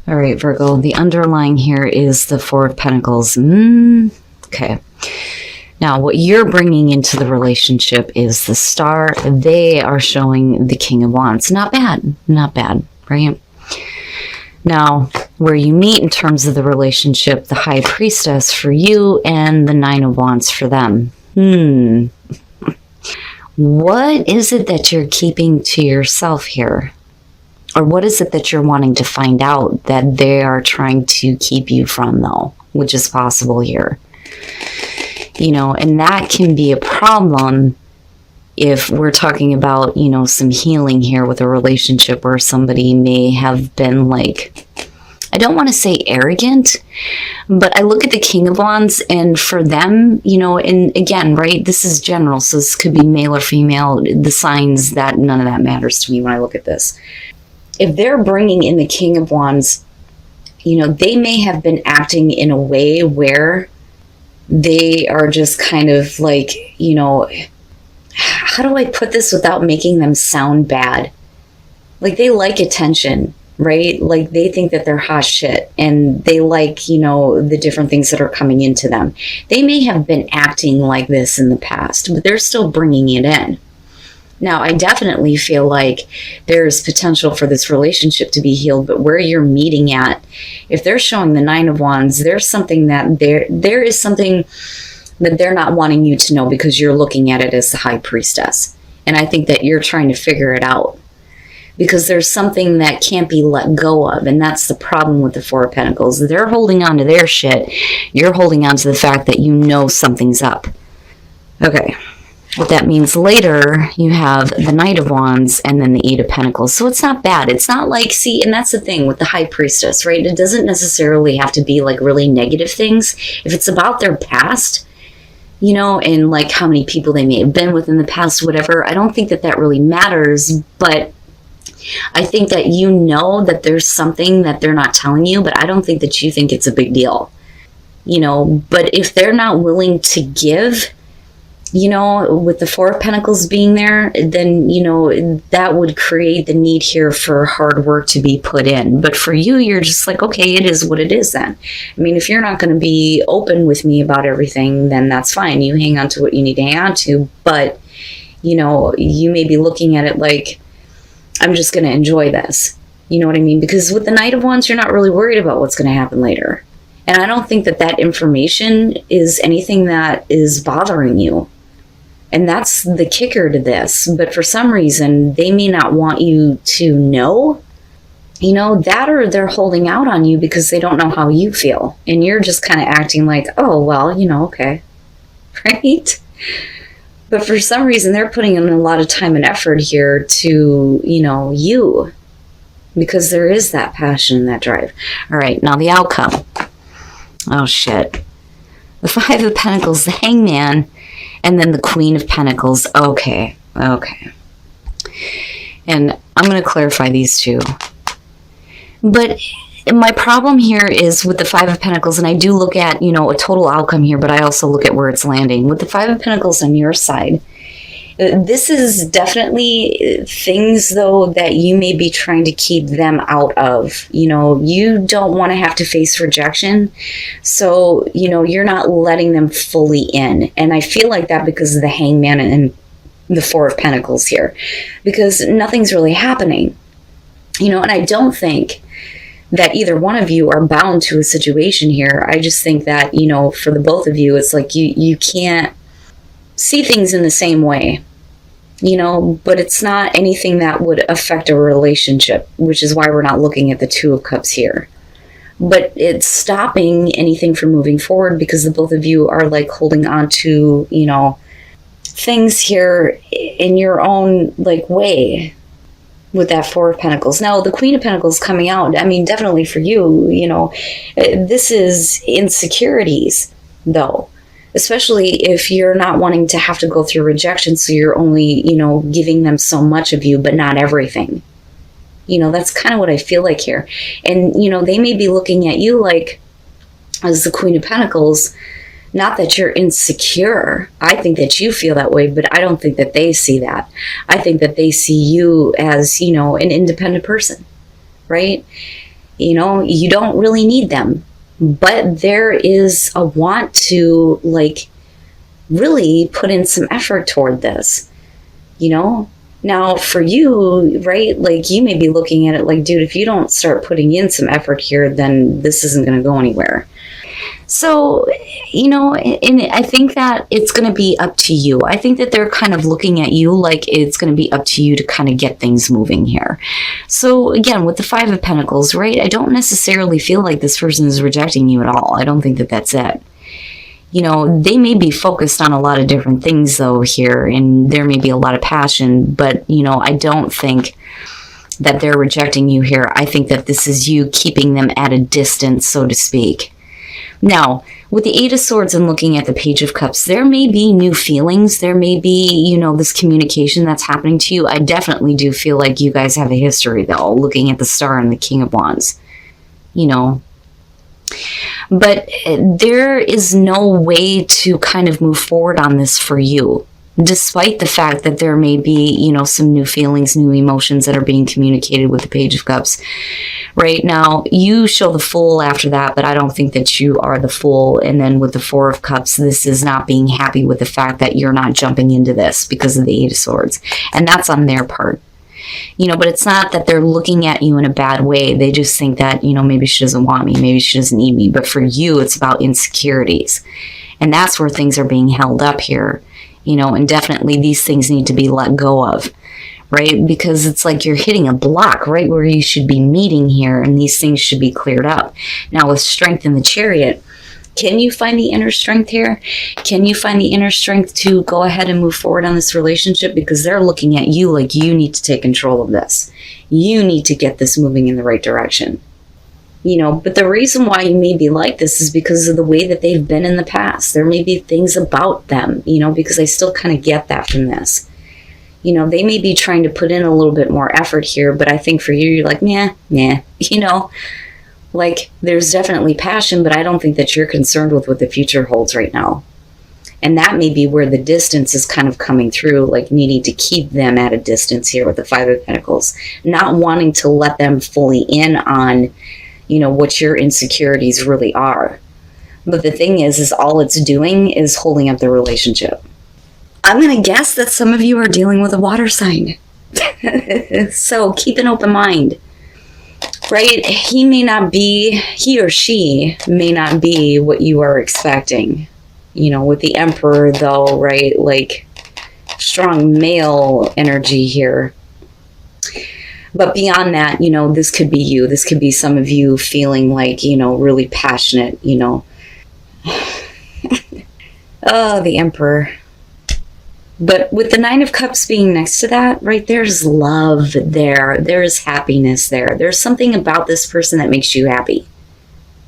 All right, Virgo, the underlying here is the Four of Pentacles. Okay. Now, what you're bringing into the relationship is the Star. They are showing the King of Wands. Not bad. Not bad, right? Now, where you meet in terms of the relationship, the High Priestess for you and the Nine of Wands for them. What is it that you're keeping to yourself here? Or what is it that you're wanting to find out that they are trying to keep you from, though, which is possible here? You know, and that can be a problem if we're talking about, you know, some healing here with a relationship where somebody may have been like, I don't want to say arrogant, but I look at the King of Wands, and for them, you know, and again, right, this is general, so this could be male or female, the signs, that none of that matters to me when I look at this. If they're bringing in the King of Wands, you know, they may have been acting in a way where they are just kind of like, you know, how do I put this without making them sound bad? Like, they like attention, right? Like, they think that they're hot shit, and they like, you know, the different things that are coming into them. They may have been acting like this in the past, but they're still bringing it in. Now, I definitely feel like there's potential for this relationship to be healed, but where you're meeting at, if they're showing the Nine of Wands, there's something that there is something that they're not wanting you to know because you're looking at it as the High Priestess. And I think that you're trying to figure it out because there's something that can't be let go of. And that's the problem with the Four of Pentacles. They're holding on to their shit. You're holding on to the fact that you know something's up. Okay. What that means later, you have the Knight of Wands and then the Eight of Pentacles. So it's not bad. It's not like, see, and that's the thing with the High Priestess, right? It doesn't necessarily have to be like really negative things. If it's about their past, you know, and like how many people they may have been with in the past, whatever, I don't think that that really matters. But I think that you know that there's something that they're not telling you, but I don't think that you think it's a big deal, you know. But if they're not willing to give, you know, with the Four of Pentacles being there, then, you know, that would create the need here for hard work to be put in. But for you, you're just like, okay, it is what it is then. I mean, if you're not going to be open with me about everything, then that's fine. You hang on to what you need to hang on to. But, you know, you may be looking at it like, I'm just going to enjoy this. You know what I mean? Because with the Knight of Wands, you're not really worried about what's going to happen later. And I don't think that that information is anything that is bothering you. And that's the kicker to this. But for some reason, they may not want you to know, you know, that, or they're holding out on you because they don't know how you feel. And you're just kind of acting like, oh, well, you know, okay. Right? But for some reason, they're putting in a lot of time and effort here to, you know, you. Because there is that passion and that drive. All right, now the outcome. Oh, shit. The Five of Pentacles, the Hangman, and then the Queen of Pentacles. Okay. And I'm going to clarify these two. But my problem here is with the Five of Pentacles, and I do look at, you know, a total outcome here, but I also look at where it's landing. With the Five of Pentacles on your side, this is definitely things, though, that you may be trying to keep them out of. You know, you don't want to have to face rejection. So, you know, you're not letting them fully in. And I feel like that because of the Hangman and the Four of Pentacles here. Because nothing's really happening. You know, and I don't think that either one of you are bound to a situation here. I just think that, you know, for the both of you, it's like you can't see things in the same way, you know, but it's not anything that would affect a relationship, which is why we're not looking at the Two of Cups here. But it's stopping anything from moving forward because the both of you are like holding on to, you know, things here in your own like way with that Four of Pentacles. Now, the Queen of Pentacles coming out, I mean, definitely for you, you know, this is insecurities, though. Especially if you're not wanting to have to go through rejection, so you're only, you know, giving them so much of you, but not everything. You know, that's kind of what I feel like here. And, you know, they may be looking at you like, as the Queen of Pentacles, not that you're insecure. I think that you feel that way, but I don't think that they see that. I think that they see you as, you know, an independent person, right? You know, you don't really need them, but there is a want to like really put in some effort toward this, you know? Now for you, right, like you may be looking at it like, dude, if you don't start putting in some effort here, then this isn't going to go anywhere. So, you know, and I think that it's going to be up to you. I think that they're kind of looking at you like it's going to be up to you to kind of get things moving here. So again, with the Five of Pentacles, right, I don't necessarily feel like this person is rejecting you at all. I don't think that that's it. You know, they may be focused on a lot of different things though here, and there may be a lot of passion, but, you know, I don't think that they're rejecting you here. I think that this is you keeping them at a distance, so to speak. Now, with the Eight of Swords and looking at the Page of Cups, there may be new feelings. There may be, you know, this communication that's happening to you. I definitely do feel like you guys have a history, though, looking at the Star and the King of Wands, you know. But there is no way to kind of move forward on this for you, despite the fact that there may be, you know, some new feelings, new emotions that are being communicated with the Page of Cups. Right now, you show the Fool after that, but I don't think that you are the Fool. And then with the Four of Cups, this is not being happy with the fact that you're not jumping into this because of the Eight of Swords. And that's on their part. You know, but it's not that they're looking at you in a bad way. They just think that, you know, maybe she doesn't want me, maybe she doesn't need me. But for you, it's about insecurities. And that's where things are being held up here. You know, and definitely these things need to be let go of, right? Because it's like you're hitting a block right where you should be meeting here, and these things should be cleared up. Now, with Strength in the Chariot, can you find the inner strength here? Can you find the inner strength to go ahead and move forward on this relationship? Because they're looking at you like you need to take control of this. You need to get this moving in the right direction. You know, but the reason why you may be like this is because of the way that they've been in the past. There may be things about them, you know, because I still kind of get that from this. You know, they may be trying to put in a little bit more effort here, but I think for you, you're like, nah, you know, like there's definitely passion, but I don't think that you're concerned with what the future holds right now. And that may be where the distance is kind of coming through, like needing to keep them at a distance here with the Five of Pentacles, not wanting to let them fully in on, you know, what your insecurities really are. But the thing is all it's doing is holding up the relationship. I'm going to guess that some of you are dealing with a water sign. So keep an open mind, right? He or she may not be what you are expecting. You know, with the Emperor though, right? Like strong male energy here. But beyond that, you know, this could be you. This could be some of you feeling like, you know, really passionate, you know. Oh, the Emperor. But with the Nine of Cups being next to that, right, there's love there. There's happiness there. There's something about this person that makes you happy.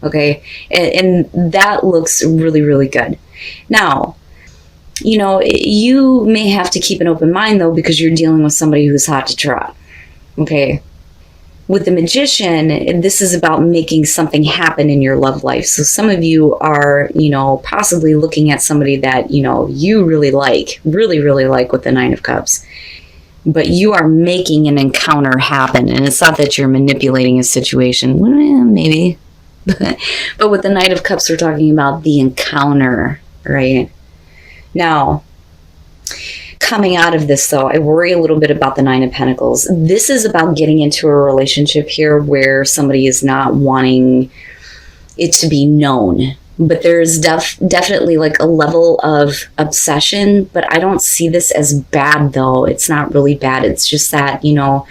Okay? And that looks really, really good. Now, you know, you may have to keep an open mind, though, because you're dealing with somebody who's hot to trot. Okay. With the Magician, this is about making something happen in your love life. So some of you are, you know, possibly looking at somebody that, you know, you really like with the Nine of Cups. But you are making an encounter happen. And it's not that you're manipulating a situation. Well, maybe. But with the Knight of Cups, we're talking about the encounter, right? Now, coming out of this, though, I worry a little bit about the Nine of Pentacles. This is about getting into a relationship here where somebody is not wanting it to be known. But there's definitely like a level of obsession. But I don't see this as bad, though. It's not really bad. It's just that, you know,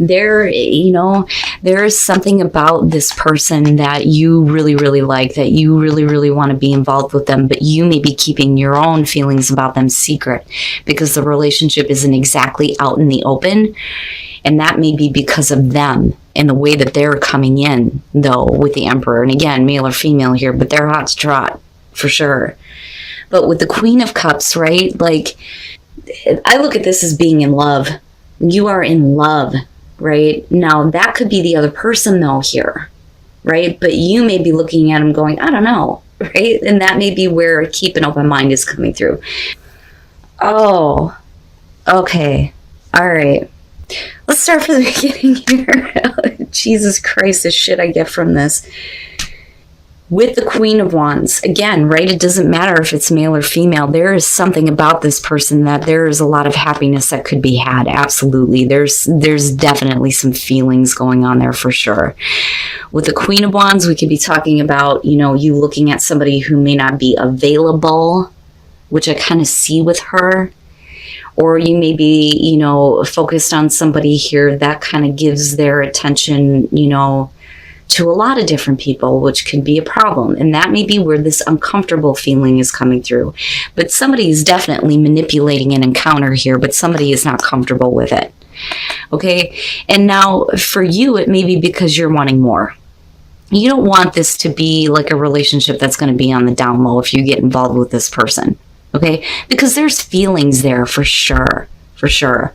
there is something about this person that you really, really like, that you really, really want to be involved with them, but you may be keeping your own feelings about them secret because the relationship isn't exactly out in the open. And that may be because of them and the way that they're coming in, though, with the Emperor. And again, male or female here, but they're hot to trot for sure. But with the Queen of Cups, right? Like, I look at this as being in love. You are in love. Right? Now, that could be the other person, though, here, right? But you may be looking at them going, I don't know, right? And that may be where keep an open mind is coming through. Oh, okay. All right. Let's start from the beginning here. Jesus Christ, the shit I get from this. With the Queen of Wands, again, right? It doesn't matter if it's male or female. There is something about this person that there is a lot of happiness that could be had. Absolutely. There's definitely some feelings going on there for sure. With the Queen of Wands, we could be talking about, you know, you looking at somebody who may not be available, which I kind of see with her. Or you may be, you know, focused on somebody here that kind of gives their attention, you know, to a lot of different people, which could be a problem. And that may be where this uncomfortable feeling is coming through. But somebody is definitely manipulating an encounter here, but somebody is not comfortable with it. Okay? And now for you, it may be because you're wanting more. You don't want this to be like a relationship that's going to be on the down low if you get involved with this person. Okay? Because there's feelings there for sure. For sure.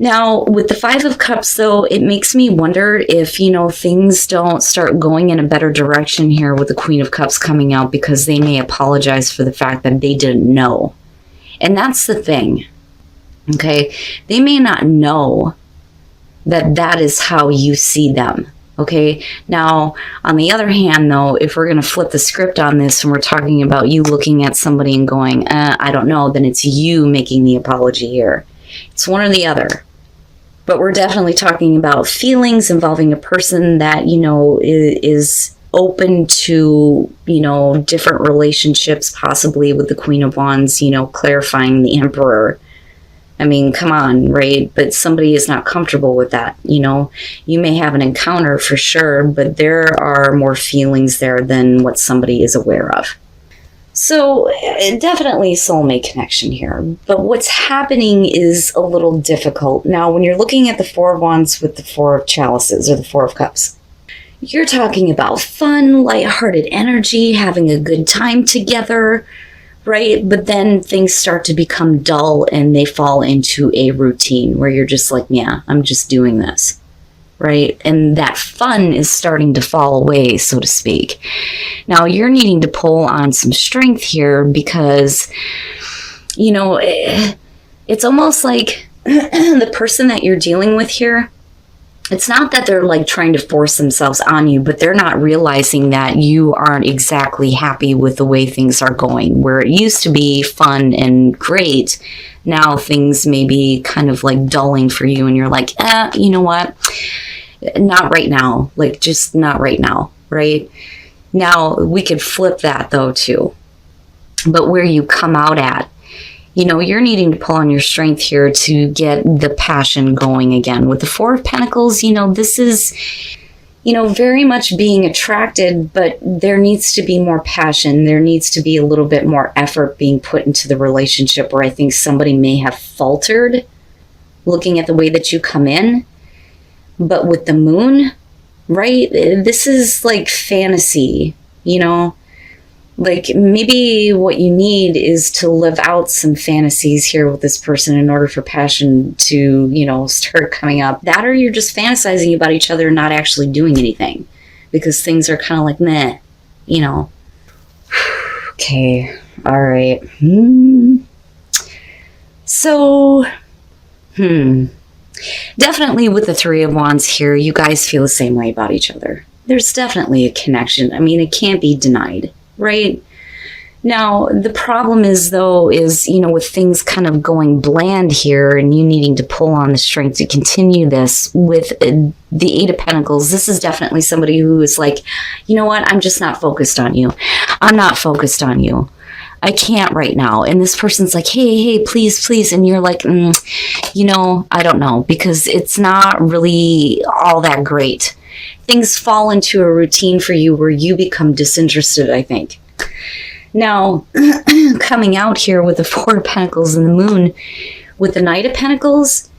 Now, with the Five of Cups, though, it makes me wonder if, you know, things don't start going in a better direction here with the Queen of Cups coming out, because they may apologize for the fact that they didn't know. And that's the thing, okay? They may not know that that is how you see them, okay? Now, on the other hand, though, if we're going to flip the script on this and we're talking about you looking at somebody and going, I don't know, then it's you making the apology here. It's one or the other. But we're definitely talking about feelings involving a person that, you know, is open to, you know, different relationships, possibly with the Queen of Wands, you know, clarifying the Emperor. I mean, come on, right? But somebody is not comfortable with that, you know. You may have an encounter for sure, but there are more feelings there than what somebody is aware of. So definitely soulmate connection here, but what's happening is a little difficult. Now, when you're looking at the Four of Wands with the Four of Chalices or the Four of Cups, you're talking about fun, lighthearted energy, having a good time together, right? But then things start to become dull and they fall into a routine where you're just like, yeah, I'm just doing this. Right? And that fun is starting to fall away, so to speak. Now, you're needing to pull on some strength here because, you know, it's almost like the person that you're dealing with here, it's not that they're like trying to force themselves on you, but they're not realizing that you aren't exactly happy with the way things are going. Where it used to be fun and great, now things may be kind of like dulling for you and you're like, you know what? Not right now. Like, just not right now, right? Now, we could flip that, though, too. But where you come out at, you know, you're needing to pull on your strength here to get the passion going again. With the Four of Pentacles, you know, this is, you know, very much being attracted, but there needs to be more passion. There needs to be a little bit more effort being put into the relationship, where I think somebody may have faltered looking at the way that you come in. But with the moon, right, this is like fantasy, you know, like maybe what you need is to live out some fantasies here with this person in order for passion to, you know, start coming up. That, or you're just fantasizing about each other and not actually doing anything because things are kind of like meh, you know. Okay, all right. So, definitely with the Three of Wands here, you guys feel the same way about each other. There's definitely a connection. I mean, it can't be denied, right? Now, the problem is, though, is, you know, with things kind of going bland here and you needing to pull on the strength to continue this with the Eight of Pentacles, this is definitely somebody who is like, you know what, I'm just not focused on you. I'm not focused on you. I can't right now. And this person's like, hey, please, please. And you're like, you know, I don't know, because it's not really all that great. Things fall into a routine for you where you become disinterested, I think. Now, coming out here with the Four of Pentacles and the Moon, with the Knight of Pentacles,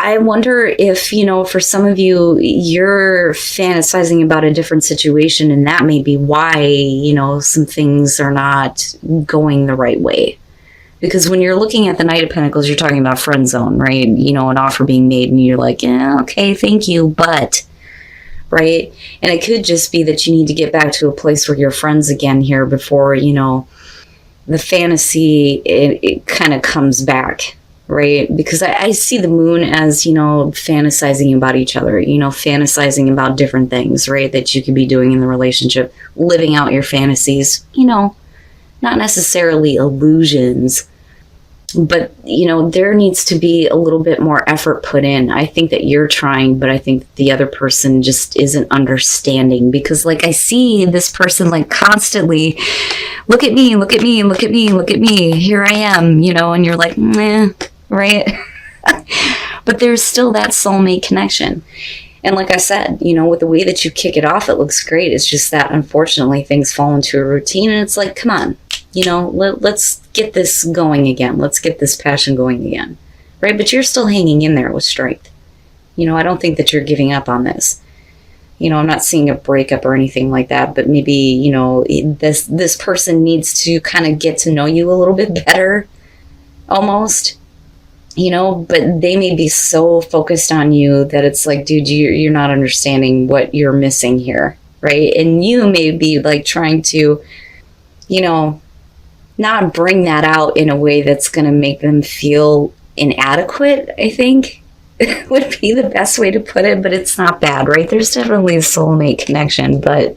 I wonder if, you know, for some of you, you're fantasizing about a different situation, and that may be why, you know, some things are not going the right way. Because when you're looking at the Knight of Pentacles, you're talking about friend zone, right? You know, an offer being made, and you're like, yeah, okay, thank you, but, right? And it could just be that you need to get back to a place where you're friends again here before, you know, the fantasy, it kind of comes back. right? Because I see the moon as, you know, fantasizing about each other, you know, fantasizing about different things, right? That you could be doing in the relationship, living out your fantasies, you know, not necessarily illusions, but, you know, there needs to be a little bit more effort put in. I think that you're trying, but I think the other person just isn't understanding, because like I see this person like constantly, look at me, look at me, look at me, look at me, here I am, you know, and you're like, meh, right? But there's still that soulmate connection. And like I said, you know, with the way that you kick it off, it looks great. It's just that unfortunately things fall into a routine, and it's like, come on, you know, let's get this going again. Let's get this passion going again, right? But you're still hanging in there with strength. You know, I don't think that you're giving up on this. You know, I'm not seeing a breakup or anything like that, but maybe, you know, this person needs to kind of get to know you a little bit better, almost, you know, but they may be so focused on you that it's like, dude, you're not understanding what you're missing here, right? And you may be like trying to, you know, not bring that out in a way that's going to make them feel inadequate, I think would be the best way to put it, but it's not bad, right? There's definitely a soulmate connection, but